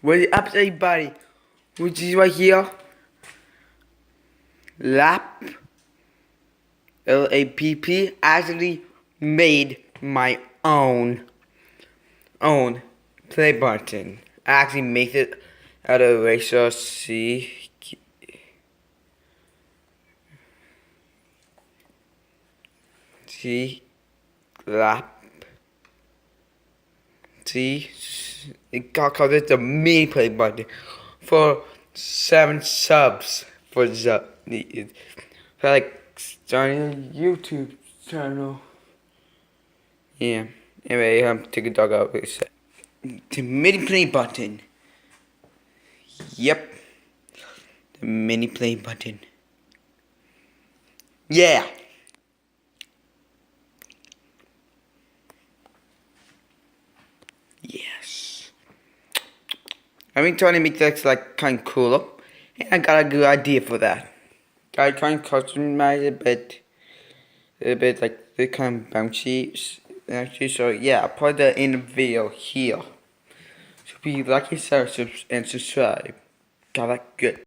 What's up, everybody? Which is right here. Lap. LAPP. Actually made my own play button. I actually made it out of eraser. See. See. Lap. See. It got called it the mini play button for 7 subs for like starting a YouTube channel. Yeah. Anyway, take a dog out. The mini play button. Yep. The mini play button. Yeah. Yes. I've been trying to make this like kind of cooler, and I got a good idea for that. I try and customize it a bit like the kind of bouncy. Actually, so yeah, I'll put that in the video here. So please like and subscribe. Got that good.